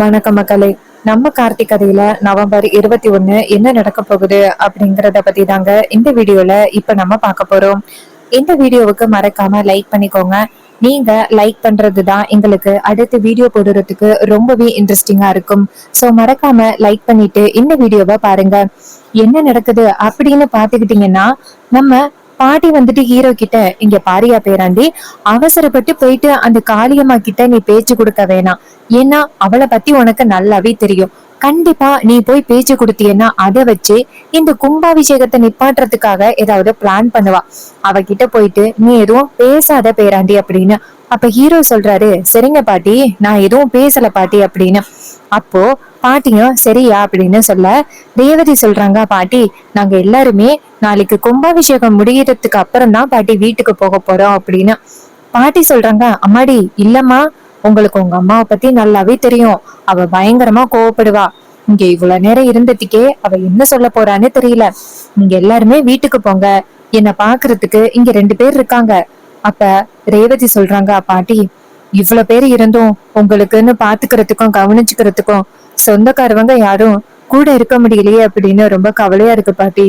வணக்கம் மக்களே. நம்ம கார்த்திக் கதையில நவம்பர் 21 என்ன நடக்க போகுது அப்படிங்கறத பத்தி தாங்க இந்த வீடியோல இப்ப நம்ம பார்க்க போறோம். இந்த வீடியோவுக்கு மறக்காம லைக் பண்ணிக்கோங்க. நீங்க லைக் பண்றதுதான் எங்களுக்கு அடுத்த வீடியோ போடுறதுக்கு ரொம்பவே இன்ட்ரெஸ்டிங்கா இருக்கும். சோ மறக்காம லைக் பண்ணிட்டு இந்த வீடியோவை பாருங்க. என்ன நடக்குது அப்படின்னு பாத்துக்கிட்டீங்கன்னா, நம்ம பாட்டி வந்துட்டு ஹீரோ கிட்ட, இங்க பாரியா பேராண்டி, அவசரப்பட்டு போயிட்டு அந்த காளியம்மா கிட்ட நீ பேச்சு கொடுக்க வேணாம். ஏன்னா அவளை பத்தி உனக்கு நல்லாவே தெரியும். கண்டிப்பா நீ போய் பேச்சு கொடுத்தீன்னா அதை வச்சு இந்த கும்பாபிஷேகத்தை நிப்பாட்டுறதுக்காக ஏதாவது பிளான் பண்ணுவா. அவகிட்ட போயிட்டு நீ எதுவும் பேசாத பேராண்டி அப்படின்னு. அப்ப ஹீரோ சொல்றாரு, சரிங்க பாட்டி, நான் எதுவும் பேசல பாட்டி அப்படின்னு. அப்போ பாட்டியும் சரியா அப்படின்னு சொல்ல, ரேவதி சொல்றாங்க, பாட்டி நாங்க எல்லாருமே நாளைக்கு கும்பாபிஷேகம் முடியறதுக்கு அப்புறம் தான் பாட்டி வீட்டுக்கு போக போறோம் அப்படின்னு. பாட்டி சொல்றாங்க, அம்மாடி இல்லம்மா, உங்களுக்கு உங்க அம்மாவை பத்தி நல்லாவே தெரியும். அவ பயங்கரமா கோவப்படுவா. இங்க இவ்வளவு நேரம் இருந்ததுக்கே அவ என்ன சொல்ல போறான்னு தெரியல. நீங்க எல்லாருமே வீட்டுக்கு போங்க, என்ன பாக்குறதுக்கு இங்க 2 பேர் இருக்காங்க. அப்ப ரேவதி சொல்றாங்க, பாட்டி இவ்வளவு பேர் இருந்தும் உங்களுக்குன்னு பாத்துக்கிறதுக்கும் கவனிச்சுக்கிறதுக்கும் சொந்தக்காரவங்க யாரும் கூட இருக்க முடியலையே அப்படின்னு ரொம்ப கவலையா இருக்கு பாட்டி.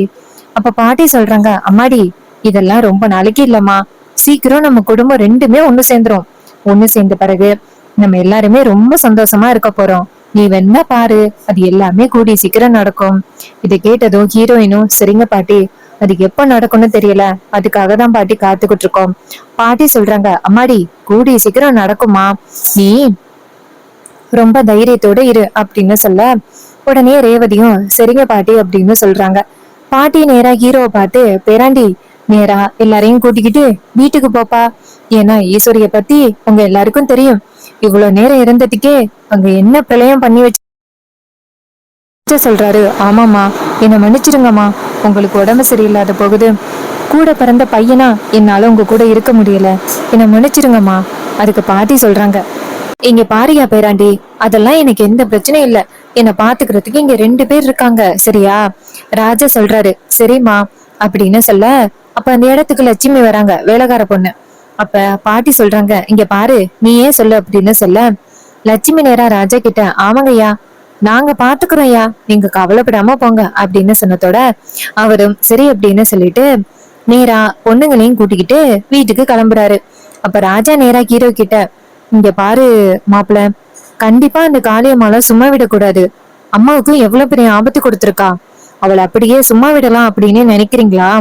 அப்ப பாட்டி சொல்றாங்க, அம்மாடி இதெல்லாம் ரொம்ப நாளைக்கு இல்லம்மா, சீக்கிரம் நம்ம குடும்பம் ரெண்டுமே ஒண்ணு சேர்ந்துரும். ஒண்ணு சேர்ந்த பிறகு நம்ம எல்லாருமே ரொம்ப சந்தோஷமா இருக்க போறோம். நீ வேணா பாரு, அது எல்லாமே கூடிய சீக்கிரம் நடக்கும். இதை கேட்டதும் ஹீரோயினும், சரிங்க பாட்டி, அது எப்ப நடக்கும்னு தெரியல, அதுக்காக தான் பாட்டி காத்துக்கிட்டு இருக்கோம். பாட்டி சொல்றாங்க, அம்மாடி கூடிய சீக்கிரம் நடக்குமா, நீ ரொம்ப தைரியத்தோட இரு அப்படின்னு சொல்ல, உடனே ரேவதியும் சரிங்க பாட்டி அப்படின்னு சொல்றாங்க. பாட்டி நேரா ஹீரோவை பார்த்து, பேராண்டி நேரா எல்லாரையும் கூட்டிக்கிட்டு வீட்டுக்கு போப்பா. ஏன்னா ஈஸ்வரிய பத்தி உங்க எல்லாருக்கும் தெரியும். இவ்வளவு நேரம் இருந்ததுக்கே அங்க என்ன பிரளயம் பண்ணி வச்சு சொல்றாரு. ஆமாமா, என்ன மன்னிச்சிருங்கம்மா, உங்களுக்கு உடம்பு சரியில்லாத போகுது. கூட பிறந்த பையனா என்னால உங்க கூட இருக்க முடியல, என்ன மன்னிச்சிருங்கம்மா. அதுக்கு பாட்டி சொல்றாங்க, இங்க பாரியா பேராண்டி, அதெல்லாம் எனக்கு எந்த பிரச்சனையும் இல்ல. என்ன பாத்துக்கிறதுக்கு இங்க 2 பேர் இருக்காங்க, சரியா? ராஜா சொல்றாரு, சரிம்மா அப்படின்னு சொல்ல, அப்ப அந்த இடத்துக்கு லட்சுமி வராங்க, வேலைக்கார பொண்ணு. அப்ப பாட்டி சொல்றாங்க, இங்க பாரு நீ ஏன் சொல்லு அப்படின்னு சொல்ல, லட்சுமி நேரா ராஜா கிட்ட, ஆமாங்கய்யா நாங்க பாத்துக்கிறோம்யா, நீங்க கவலைப்படாம போங்க அப்படின்னு சொன்னதோட அவரும் சரி அப்படின்னு சொல்லிட்டு நேரா பொண்ணுங்களையும் கூட்டிக்கிட்டு வீட்டுக்கு கிளம்புறாரு. அப்ப ராஜா நேரா ஹீரோ கிட்ட, இங்க பாரு மாப்பிள்ள, கண்டிப்பா அந்த காளியம்மாள சும்மா விடக்கூடாது. அம்மாவுக்கும் எவ்வளவு பெரிய ஆபத்து கொடுத்திருக்கா, அவளை அப்படியே சும்மா விடலாம் அப்படின்னு நினைக்கிறீங்களா?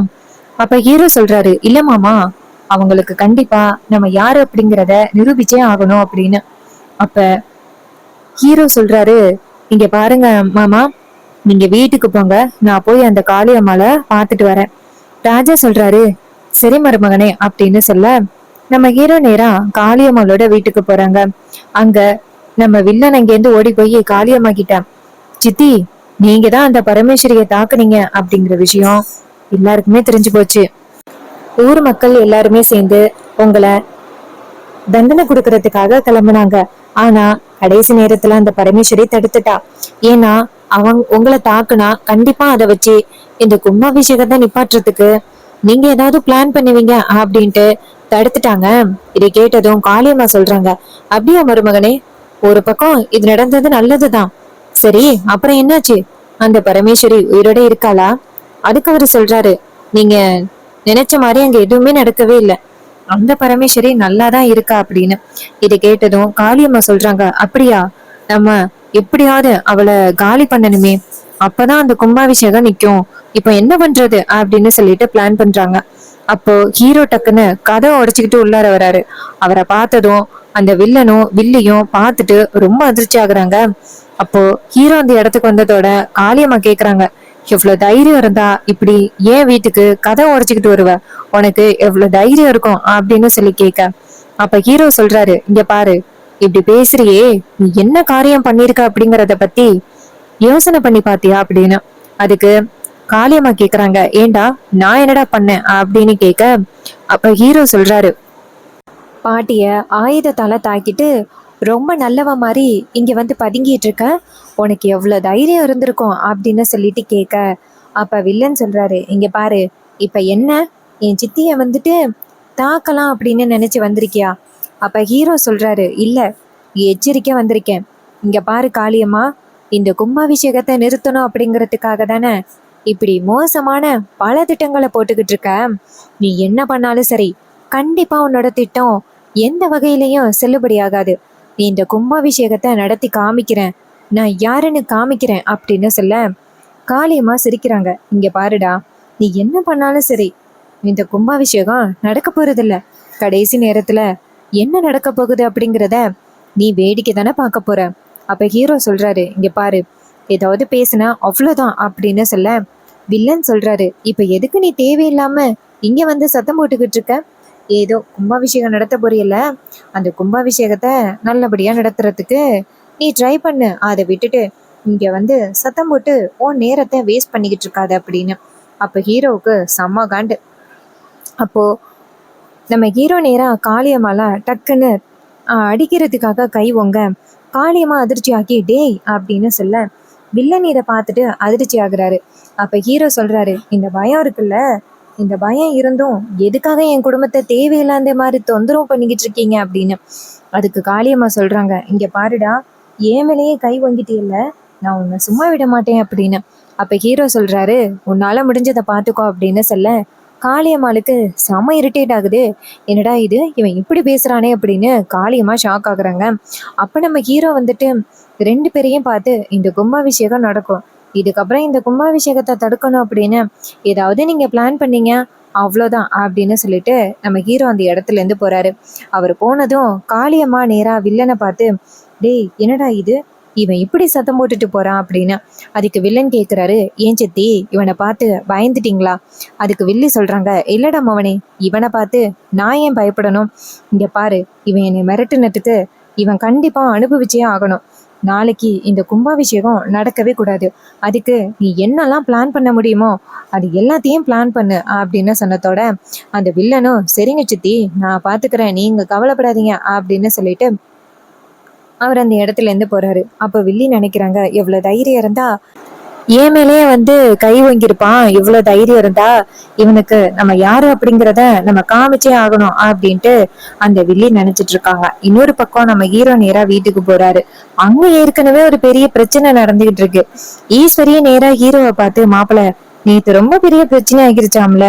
அப்ப ஹீரோ சொல்றாரு, இல்ல மாமா, அவங்களுக்கு கண்டிப்பா நம்ம யாரு அப்படிங்கிறத நிரூபிச்சே ஆகணும் அப்படின்னு. அப்ப ஹீரோ சொல்றாரு, இங்க பாருங்க மாமா, நீங்க வீட்டுக்கு போங்க, நான் போய் அந்த காளியம்மாள பாத்துட்டு வரேன். ராஜா சொல்றாரு, சரி மருமகனே அப்படின்னு சொல்ல, நம்ம ஹீரோ நேரா காளியம்மாளோட வீட்டுக்கு போறாங்க. அங்க நம்ம வில்லன் அங்கேருந்து ஓடி போய் காளியம்மா கிட்ட, சித்தி நீங்க தான் அந்த பரமேஸ்வரிய தாக்குனீங்க அப்படிங்கிற விஷயம் எல்லாருக்குமே தெரிஞ்சு போச்சு. ஊர் மக்கள் எல்லாருமே சேர்ந்து உங்களை தண்டனை கொடுக்கறதுக்காக கிளம்புனாங்க. ஆனா கடைசி நேரத்துல அந்த பரமேஸ்வரி தடுத்துட்டா. ஏன்னா அவங்க உங்களை தாக்குனா கண்டிப்பா அதை வச்சு இந்த கும்பாபிஷேகத்தை நிப்பாட்டுறதுக்கு நீங்க ஏதாவது பிளான் பண்ணுவீங்க அப்படின்ட்டு தடுத்துட்டாங்க. இதை கேட்டதும் காளியம்மா சொல்றாங்க, அப்படியா மருமகனே, ஒரு பக்கம் இது நடந்தது நல்லதுதான். சரி அப்புறம் என்னாச்சு, அந்த பரமேஸ்வரி உயிரோட இருக்காளா? அதுக்கு அவரு சொல்றாரு, நீங்க நினைச்ச மாதிரி அங்க எதுவுமே நடக்கவே இல்லை, அந்த பரமேஸ்வரி நல்லாதான் இருக்கா அப்படின்னு. இதை கேட்டதும் காளியம்மா சொல்றாங்க, அப்படியா, நம்ம எப்படியாவது அவளை காலி பண்ணணுமே, அப்பதான் அந்த கும்பாபிஷேகம் நிக்கும். இப்ப என்ன பண்றது அப்படின்னு சொல்லிட்டு பிளான் பண்றாங்க. அப்போ ஹீரோ டக்குன்னு கதவை உடைச்சுக்கிட்டு உள்ளார வராரு. அவரை பார்த்ததும் அந்த வில்லனும் வில்லியும் பார்த்துட்டு ரொம்ப அதிர்ச்சி ஆகுறாங்க. அப்போ ஹீரோ அந்த இடத்துக்கு வந்ததோட காளியம்மா கேக்குறாங்க, எவ்வளவு தைரியம் இருந்தா இப்படி ஏன் வீட்டுக்கு கதை உடைச்சுக்கிட்டு வருவ, உனக்கு எவ்வளவு தைரியம் இருக்கும் அப்படின்னு சொல்லி கேட்க, அப்ப ஹீரோ சொல்றாரு, இங்க பாரு, இப்படி பேசுறியே, நீ என்ன காரியம் பண்ணிருக்க அப்படிங்கறத பத்தி யோசனை பண்ணி பாத்தியா அப்படின்னு. அதுக்கு காளியம்மா கேக்குறாங்க, ஏண்டா நான் என்னடா பண்ணேன் அப்படின்னு கேட்க, அப்ப ஹீரோ சொல்றாரு, பாட்டிய ஆயுதத்தால தாக்கிட்டு ரொம்ப நல்லவ மாதிரி இங்க வந்து பதுங்கிட்டு இருக்க, உனக்கு எவ்வளவு தைரியம் இருந்திருக்கும் அப்படின்னு சொல்லிட்டு கேட்க, அப்ப வில்லன் சொல்றாரு, இங்க பாரு, இப்ப என்ன என் சித்திய வந்துட்டு தாக்கலாம் அப்படின்னு நினைச்சு வந்திருக்கியா? அப்ப ஹீரோ சொல்றாரு, இல்ல எச்சரிக்கை வந்திருக்கேன். இங்க பாரு காளியம்மா, இந்த கும்பாபிஷேகத்தை நிறுத்தணும் அப்படிங்கிறதுக்காக தானே இப்படி மோசமான பல திட்டங்களை போட்டுக்கிட்டு இருக்க. நீ என்ன பண்ணாலும் சரி, கண்டிப்பா உன்னோட திட்டம் எந்த வகையிலையும் செல்லுபடியாகாது. நீ இந்த கும்பாபிஷேகத்தை நடத்தி காமிக்கிறேன், நான் யாருன்னு காமிக்கிறேன் அப்படின்னு சொல்ல காளியம்மா சிரிக்கிறாங்க. இங்க பாருடா, நீ என்ன பண்ணாலும் சரி, இந்த கும்பாபிஷேகம் நடக்க போறதில்ல. கடைசி நேரத்துல என்ன நடக்க போகுது அப்படிங்கிறத நீ வேடிக்கை தானே பார்க்க போற. அப்ப ஹீரோ சொல்றாரு, இங்க பாரு, ஏதாவது பேசுனா அவ்வளவுதான் அப்படின்னு சொல்ல வில்லன் சொல்றாரு, இப்ப எதுக்கு நீ தேவையில்லாம இங்க வந்து சத்தம் போட்டுக்கிட்டு இருக்க? ஏதோ கும்பாபிஷேகம் நடத்த போறியல்ல, அந்த கும்பாபிஷேகத்தை நல்லபடியா நடத்துறதுக்கு நீ ட்ரை பண்ணு. அதை விட்டுட்டு இங்க வந்து சத்தம் போட்டு உன் நேரத்தை வேஸ்ட் பண்ணிக்கிட்டு இருக்காத அப்படின்னு. அப்ப ஹீரோவுக்கு செம்ம காண்டு. அப்போ நம்ம ஹீரோ நேரா காளியம்மால டக்குன்னு அடிக்கிறதுக்காக கை ஒங்க காளியம்மா அதிர்ச்சி ஆக்கி டேய் அப்படின்னு சொல்ல வில்லன் இதை பார்த்துட்டு அதிர்ச்சி ஆகுறாரு. அப்ப ஹீரோ சொல்றாரு, இந்த பயம் இருக்குல்ல, இந்த பயம் இருந்தும் எதுக்காக என் குடும்பத்தை தேவையில்லாத மாதிரி தொந்தரவு பண்ணிக்கிட்டு இருக்கீங்க அப்படின்னு. அதுக்கு காளியம்மா சொல்றாங்க, இங்க பாருடா, ஏன் மேலேயே கை வாங்கிட்டியல்ல, நான் உன்னை சும்மா விட மாட்டேன் அப்படின்னு. அப்ப ஹீரோ சொல்றாரு, உன்னால முடிஞ்சதை பார்த்துக்கோ அப்படின்னு சொல்ல காளியம்மாளுக்கு செம இரிட்டேட் ஆகுது. என்னடா இது, இவன் இப்படி பேசுறானே அப்படின்னு காளியம்மா ஷாக் ஆகுறாங்க. அப்ப நம்ம ஹீரோ வந்துட்டு 2 பேரையும் பார்த்து, இந்த கும்பாபிஷேகம் நடக்கும், இதுக்கப்புறம் இந்த கும்பாபிஷேகத்தை தடுக்கணும் அப்படின்னு ஏதாவது நீங்க பிளான் பண்ணீங்க அவ்வளோதான் அப்படின்னு சொல்லிட்டு நம்ம ஹீரோ அந்த இடத்துல இருந்து போறாரு. அவர் போனதும் காளியம்மா நேரா வில்லனை பார்த்து, டேய் என்னடா இது, இவன் இப்படி சத்தம் போட்டுட்டு போறான் அப்படின்னு. அதுக்கு வில்லன் கேட்குறாரு, ஏன் சித்தி இவனை பார்த்து பயந்துட்டீங்களா? அதுக்கு வில்லி சொல்றாங்க, இல்லடா மவனே, இவனை பார்த்து நான் ஏன் பயப்படணும்? இங்க பாரு, இவன் என்னை மிரட்டுனதுக்கு இவன் கண்டிப்பா அனுபவிச்சே ஆகணும். நாளைக்கு இந்த கும்பாபிஷேகம் நடக்கவே கூடாது. அதுக்கு நீ என்னெல்லாம் பிளான் பண்ண முடியுமோ அது எல்லாத்தையும் பிளான் பண்ணு அப்படின்னு சொன்னதோட அந்த வில்லனும் சரிங்க சித்தி நான் பாத்துக்கிறேன், நீங்க கவலைப்படாதீங்க அப்படின்னு சொல்லிட்டு அவர் அந்த இடத்துல இருந்து போறாரு. அப்ப வில்லி நினைக்கிறாங்க, எவ்வளவு தைரியம் இருந்தா ஏன் மேலேயே வந்து கை வாங்கியிருப்பான், இவ்வளவு தைரியம் இருந்தா இவனுக்கு நம்ம யாரு அப்படிங்கிறத நம்ம காமிச்சே ஆகணும் அப்படின்ட்டு அந்த வில்லி நினைச்சிட்டு இருக்காங்க. இன்னொரு பக்கம் நம்ம ஹீரோ நேரா வீட்டுக்கு போறாரு. அங்க ஏற்கனவே ஒரு பெரிய பிரச்சனை நடந்துகிட்டு இருக்கு. ஈஸ்வரியே நேரா ஹீரோவை பார்த்து, மாப்பிள்ள நேத்து ரொம்ப பெரிய பிரச்சனை ஆகிருச்சாம்ல,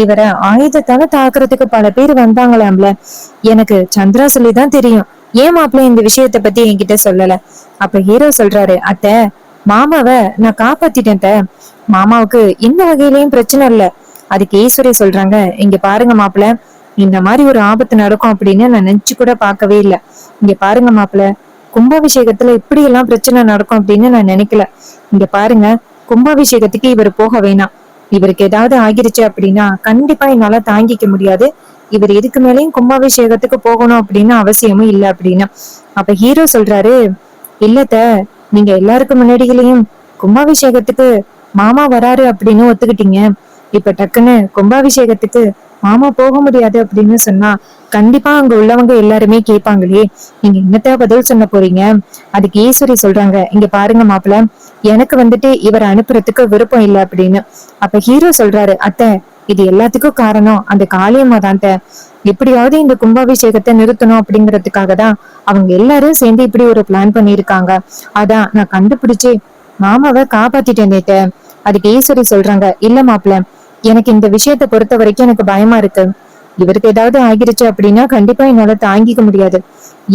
இவரை ஆயுதத்தால தாக்குறதுக்கு பல பேர் வந்தாங்களாம்ல, எனக்கு சந்திரா சொல்லிதான் தெரியும், ஏன் மாப்பிள்ள இந்த விஷயத்த பத்தி என்கிட்ட சொல்லல? அப்ப ஹீரோ சொல்றாரு, அத்தை மாமாவை நான் காப்பாத்திட்டேன், மாமாவுக்கு இந்த வகையிலயும் பிரச்சனை இல்ல. அதுக்கு ஈஸ்வரி சொல்றாங்க, இங்க பாருங்க மாப்பிள்ள, இந்த மாதிரி ஒரு ஆபத்து நடக்கும் அப்படின்னு நான் நினைச்சு கூட பார்க்கவே இல்லை. இங்க பாருங்க மாப்பிள்ள, கும்பாபிஷேகத்துல இப்படி எல்லாம் பிரச்சனை நடக்கும் அப்படின்னு நான் நினைக்கல. இங்க பாருங்க, கும்பாபிஷேகத்துக்கு இவர் போக வேணாம். இவருக்கு ஏதாவது ஆகிருச்சு அப்படின்னா கண்டிப்பா என்னால தாங்கிக்க முடியாது. இவர் இதுக்கு மேலேயும் கும்பாபிஷேகத்துக்கு போகணும் அப்படின்னு அவசியமும் இல்லை அப்படின்னு. அப்ப ஹீரோ சொல்றாரு, இல்லத்த, நீங்க எல்லாருக்கும் முன்னாடிகளையும் கும்பாபிஷேகத்துக்கு மாமா வராரு அப்படின்னு ஒத்துக்கிட்டீங்க. இப்ப டக்குன்னு கும்பாபிஷேகத்துக்கு மாமா போக முடியாது அப்படின்னு சொன்னா கண்டிப்பா அங்க உள்ளவங்க எல்லாருமே கேட்பாங்களே, நீங்க என்னத்த பதில் சொல்ல போறீங்க? அதுக்கு ஈஸ்வரி சொல்றாங்க, இங்க பாருங்க மாப்பிள்ள, எனக்கு வந்துட்டு இவரை அனுப்புறதுக்கு விருப்பம் இல்லை அப்படின்னு. அப்ப ஹீரோ சொல்றாரு, அத்தை இது எல்லாத்துக்கும் காரணம் அந்த காளியம்மா தான். எப்படியாவது இந்த கும்பாபிஷேகத்தை நிறுத்தணும் அப்படிங்கிறதுக்காக தான் அவங்க எல்லாரும் சேர்ந்து இப்படி ஒரு பிளான் பண்ணிருக்காங்க. அதான் நான் கண்டுபிடிச்சு மாமாவை காப்பாத்திட்டேன் நேத்த. அதுக்கு ஈஸ்வரி சொல்றாங்க, இல்ல மாப்பிள்ள, எனக்கு இந்த விஷயத்த பொறுத்த வரைக்கும் எனக்கு பயமா இருக்கு. இவருக்கு ஏதாவது ஆகிருச்சு அப்படின்னா கண்டிப்பா என்னால தாங்கிக்க முடியாது.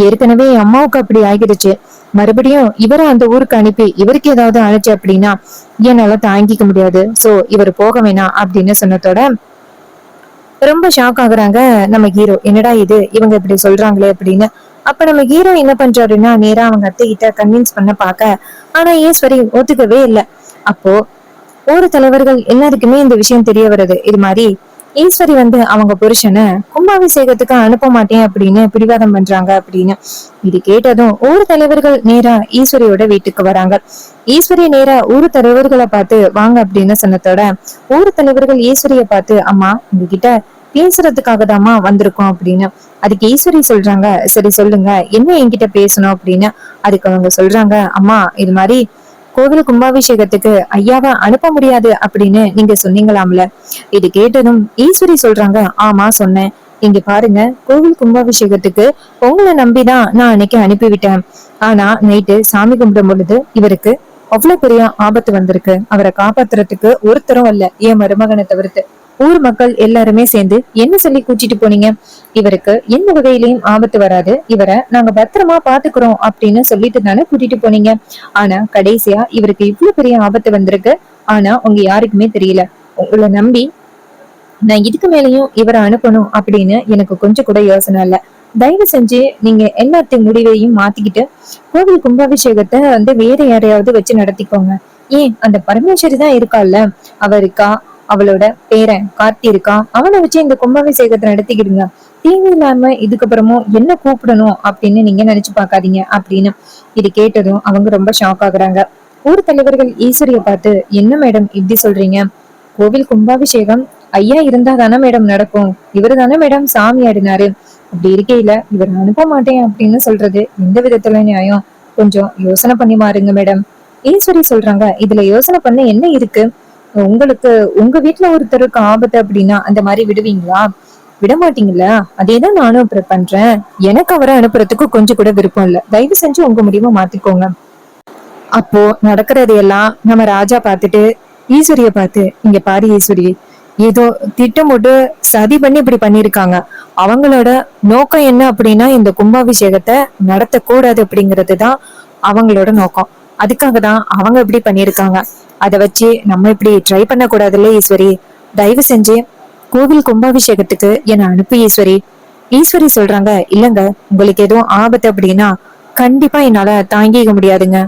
ஏற்கனவே என் அம்மாவுக்கு அப்படி ஆகிருச்சு, மறுபடியும் இவரை அந்த ஊருக்கு அனுப்பி இவருக்கு ஏதாவது ஆனிச்சு அப்படின்னா என்னால தாங்கிக்க முடியாது. சோ இவர் போக வேணாம் அப்படின்னு சொன்னதோட ரொம்ப ஷாக் ஆகுறாங்க நம்ம ஹீரோ. என்னடா இது, இவங்க இப்படி சொல்றாங்களே அப்படின்னு. அப்ப நம்ம ஹீரோ என்ன பண்றாருன்னா நேரா அவங்க அத்தை கிட்ட கன்வின்ஸ் பண்ண பாக்க, ஆனா ஈஸ்வரி ஒத்துக்கவே இல்லை. அப்போ ஊர் தலைவர்கள் எல்லாருக்குமே இந்த விஷயம் தெரிய வருது. இது மாதிரி ஈஸ்வரி வந்து அவங்க புருஷனை கும்பாபிஷேகத்துக்கு அனுப்ப மாட்டேன் அப்படின்னு பிடிவாதம் பண்றாங்க அப்படின்னு. இது கேட்டதும் ஊர் தலைவர்கள் நேரா ஈஸ்வரியோட வீட்டுக்கு வராங்க. ஈஸ்வரி நேரா ஊர் தலைவர்களை பார்த்து வாங்க அப்படின்னு சொன்னதோட ஊர் தலைவர்கள் ஈஸ்வரிய பார்த்து, அம்மா உங்ககிட்ட பேசுறதுக்காக தாம்மா வந்திருக்கோம் அப்படின்னு. அதுக்கு ஈஸ்வரி சொல்றாங்க, சரி சொல்லுங்க, என்ன என்கிட்ட பேசணும் அப்படின்னு. அதுக்கு அவங்க சொல்றாங்க, அம்மா இது மாதிரி கோவில் கும்பாபிஷேகத்துக்கு ஐயாவை அனுப்ப முடியாது அப்படின்னு நீங்க சொன்னீங்களாம்ல. இது கேட்டதும் ஈஸ்வரி சொல்றாங்க, ஆமா சொன்னேன், இங்க பாருங்க, கோவில் கும்பாபிஷேகத்துக்கு உங்களை நம்பிதான் நான் அன்னைக்கு அனுப்பிவிட்டேன். ஆனா நைட்டு சாமி கும்பிடும் பொழுது இவருக்கு அவ்வளவு பெரிய ஆபத்து வந்திருக்கு. அவரை காப்பாத்துறதுக்கு ஒருத்தரும் இல்ல, என் மருமகனை தவிர்த்து. ஊர் மக்கள் எல்லாருமே சேர்ந்து என்ன சொல்லி கூட்டிட்டு போனீங்க? இவருக்கு எந்த வகையிலயும் ஆபத்து வராது, இவரை நாங்க பத்திரமா பாத்துக்கிறோம் அப்படின்னு சொல்லிட்டு தானே கூட்டிட்டு போனீங்க. ஆனா கடைசியா இவருக்கு இவ்வளவு பெரிய ஆபத்து வந்திருக்கு. ஆனா உங்க யாருக்குமே தெரியல. உங்களை நம்பி நான் இதுக்கு மேலயும் இவரை அனுப்பணும் அப்படின்னு எனக்கு கொஞ்சம் கூட யோசனை இல்ல. தயவு செஞ்சு நீங்க எல்லாத்தையும் முடிவையும் மாத்திக்கிட்டு கோவில் கும்பாபிஷேகத்தை வேற யாரையாவது வச்சு நடத்திக்கோங்க. ஏன் அந்த பரமேஸ்வரி தான் இருக்கால, அவ இருக்கா, அவளோட பேரன் கார்த்தி இருக்கா, அவனை வச்சு இந்த கும்பாபிஷேகத்தை நடத்திக்கிடுங்க. தேவையில்லாம இதுக்கப்புறமும் என்ன கூப்பிடணும் அப்படின்னு நீங்க நினைச்சு பாக்காதீங்க அப்படின்னு. இது கேட்டதும் அவங்க ரொம்ப ஷாக் ஆகுறாங்க. ஊர் தலைவர்கள் ஈஸ்வரிய பார்த்து, என்ன மேடம் இப்படி சொல்றீங்க? கோவில் கும்பாபிஷேகம் ஐயா இருந்தா தானே மேடம் நடக்கும். இவரு தானே மேடம் சாமி ஆடினாரு. அப்படி இருக்கையில இவர் அனுப்ப மாட்டேன் அப்படின்னு சொல்றது எந்த விதத்துல நியாயம்? கொஞ்சம் யோசனை பண்ணி மாறுங்க மேடம். ஈஸ்வரி சொல்றாங்க, இதுல யோசனை பண்ண என்ன இருக்கு? உங்களுக்கு உங்க வீட்டுல ஒருத்தருக்கு ஆபத்து அப்படின்னா அந்த மாதிரி விடுவீங்களா? விட மாட்டீங்களா? அதேதான் நானும் அப்புறம் பண்றேன். எனக்கு அவரை அனுப்புறதுக்கு கொஞ்சம் கூட விருப்பம் இல்ல. தயவு செஞ்சு உங்க முடிவை மாத்திக்கோங்க. அப்போ நடக்கிறது எல்லாம் நம்ம ராஜா பார்த்துட்டு ஈஸ்வரிய பார்த்து, இங்க பாரு ஈஸ்வரி, ஏதோ திட்டமிட்டு சதி பண்ணி இப்படி பண்ணிருக்காங்க. அவங்களோட நோக்கம் என்ன அப்படின்னா இந்த கும்பாபிஷேகத்தை நடத்தக்கூடாது அப்படிங்கறதுதான் அவங்களோட நோக்கம். அதுக்காக தான் அவங்க இப்படி பண்ணிருக்காங்க. அதை வச்சு நம்ம இப்படி ட்ரை பண்ண கூடாதுல்ல ஈஸ்வரி. தயவு செஞ்சு கோவில் கும்பாபிஷேகத்துக்கு என்ன அனுப்பு ஈஸ்வரி. ஈஸ்வரி சொல்றாங்க, இல்லங்க, உங்களுக்கு எதுவும் ஆபத்து அப்படின்னா கண்டிப்பா என்னால தாங்கிக்க முடியாதுங்க.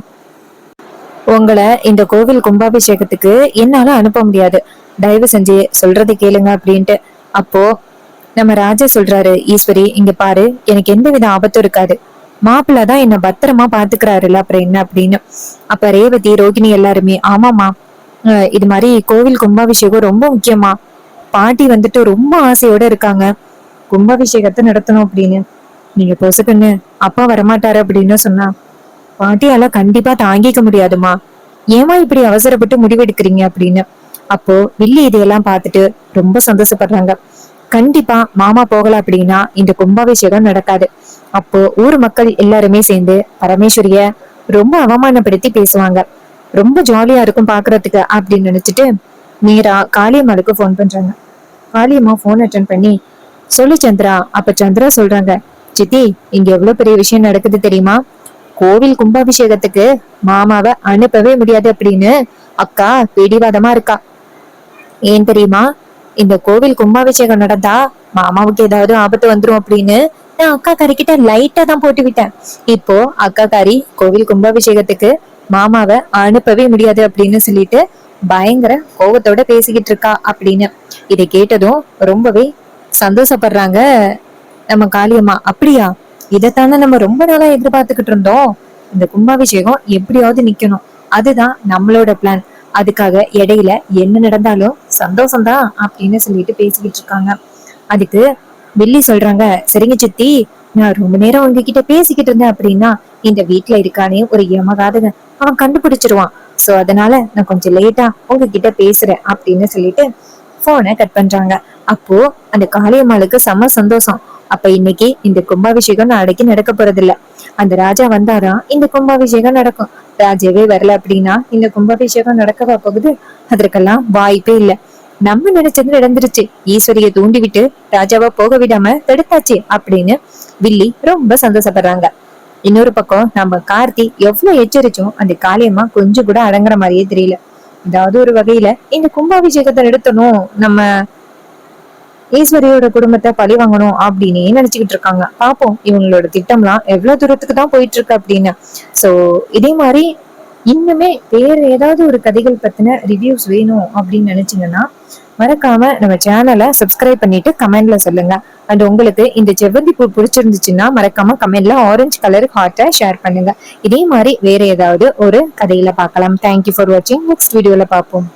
உங்களை இந்த கோவில் கும்பாபிஷேகத்துக்கு என்னால அனுப்ப முடியாது. தயவு செஞ்சு சொல்றதை கேளுங்க அப்படின்ட்டு. அப்போ நம்ம ராஜா சொல்றாரு, ஈஸ்வரி இங்க பாரு, எனக்கு எந்த வித ஆபத்தும் இருக்காது. மாப்பிள்ளதான் என்ன பத்திரமா பாத்துக்கிறாருல்ல, அப்புறம் என்ன அப்படின்னு. அப்ப ரேவதி ரோகிணி எல்லாருமே, ஆமாமா, இது மாதிரி கோவில் கும்பாபிஷேகம் ரொம்ப முக்கியமா. பாட்டி ரொம்ப ஆசையோட இருக்காங்க கும்பாபிஷேகத்தை நடத்தணும் அப்படின்னு. நீங்க பொசுக்குன்னு அப்பா வரமாட்டாரு அப்படின்னு சொன்னா பாட்டியால கண்டிப்பா தாங்கிக்க முடியாதுமா. ஏமா இப்படி அவசரப்பட்டு முடிவெடுக்கிறீங்க அப்படின்னு. அப்போ வில்லி இதையெல்லாம் பார்த்துட்டு ரொம்ப சந்தோஷப்படுறாங்க. கண்டிப்பா மாமா போகல அப்படின்னா இந்த கும்பாபிஷேகம் நடக்காது. அப்போ ஊர் மக்கள் எல்லாருமே சேர்ந்து பரமேஸ்வரிய ரொம்ப அவமானப்படுத்தி பேசுவாங்க. ரொம்ப ஜாலியா இருக்கும் பாக்குறதுக்கு அப்படின்னு நினைச்சிட்டு நேரா காளியம்மாளுக்கு போன் பண்றாங்க. காளியம்மா போன் அட்டன் பண்ணி, சொல்லு சந்திரா. அப்ப சந்திரா சொல்றாங்க, சித்தி இங்க எவ்வளவு பெரிய விஷயம் நடக்குது தெரியுமா? கோவில் கும்பாபிஷேகத்துக்கு மாமாவை அனுப்பவே முடியாது அப்படின்னு அக்கா பிடிவாதமா இருக்கா. ஏன் தெரியுமா? இந்த கோவில் கும்பாபிஷேகம் நடந்தா மாமாவுக்கு ஏதாவது ஆபத்து வந்துரும் அப்படின்னு நான் அக்கா காரிக்கிட்ட லைட்டா தான் போட்டு விட்டேன். இப்போ அக்கா காரி கோவில் கும்பாபிஷேகத்துக்கு மாமாவை அனுப்பவே முடியாது அப்படின்னு சொல்லிட்டு பயங்கர கோபத்தோட பேசிக்கிட்டு இருக்கா அப்படின்னு. இதை கேட்டதும் ரொம்பவே சந்தோஷப்படுறாங்க நம்ம காளியம்மா. அப்படியா, இதைத்தானே நம்ம ரொம்ப நாளா எதிர்பார்த்துக்கிட்டு இருந்தோம். இந்த கும்பாபிஷேகம் எப்படியாவது நிக்கணும், அதுதான் நம்மளோட பிளான். அதுக்காக இடையில என்ன நடந்தாலும் சந்தோஷம்தான் அப்படின்னு சொல்லிட்டு பேசிக்கிட்டு இருக்காங்க. அதுக்கு வில்லி சொல்றாங்க, சரிங்க சித்தி, நான் ரொம்ப நேரம் உங்ககிட்ட பேசிக்கிட்டு இருந்தேன் அப்படின்னா இந்த வீட்டுல இருக்கானே ஒரு யமகாதகன், அவன் கண்டுபிடிச்சிருவான். சோ அதனால நான் கொஞ்சம் லேட்டா உங்ககிட்ட பேசுறேன் அப்படின்னு சொல்லிட்டு போனை கட் பண்றாங்க. அப்போ அந்த காளியம்மாளுக்கு செம்ம சந்தோஷம். அப்ப இன்னைக்கு இந்த கும்பாபிஷேகம் நாளைக்கு நடக்க போறது இல்ல. அந்த ராஜா வந்தாதான் இந்த கும்பாபிஷேகம் நடக்கும். ராஜாவே வரல அப்படின்னா இந்த கும்பாபிஷேகம் நடக்கவா போகுது? அதற்கெல்லாம் வாய்ப்பே இல்ல. நம்ம நினைச்சது நடந்துருச்சு. ஈஸ்வரிய தூண்டி விட்டு ராஜாவா போக விடாம தடுத்தாச்சு அப்படின்னு வில்லி ரொம்ப சந்தோஷப்படுறாங்க. இன்னொரு பக்கம் நம்ம கார்த்தி எவ்வளவு எச்சரிச்சும் அந்த காளியம்மா கொஞ்சம் கூட அடங்குற மாதிரியே தெரியல. ஏதாவது ஒரு வகையில இந்த கும்பாபிஷேகத்தை நிறுத்தணும், நம்ம ஈஸ்வரியோட குடும்பத்தை பழி வாங்கணும் அப்படின்னு நினைச்சுக்கிட்டு இருக்காங்க. பாப்போம் இவங்களோட திட்டம்லாம் எவ்வளவு தூரத்துக்கு தான் போயிட்டு இருக்கு அப்படின்னு. சோ இதே மாதிரி இன்னுமே வேற ஏதாவது ஒரு கதைகள் பத்தின ரிவ்யூஸ் வேணும் அப்படின்னு நினைச்சீங்கன்னா மறக்காம நம்ம சேனலை சப்ஸ்கிரைப் பண்ணிட்டு கமெண்ட்ல சொல்லுங்க. அண்ட் உங்களுக்கு இந்த செவ்வந்தி பூ பிடிச்சிருந்துச்சுன்னா மறக்காம கமெண்ட்ல ஆரஞ்சு கலர் ஹார்ட்டை ஷேர் பண்ணுங்க. இதே மாதிரி வேற ஏதாவது ஒரு கதையில பார்க்கலாம். தேங்க்யூ ஃபார் வாட்சிங். நெக்ஸ்ட் வீடியோல பார்ப்போம்.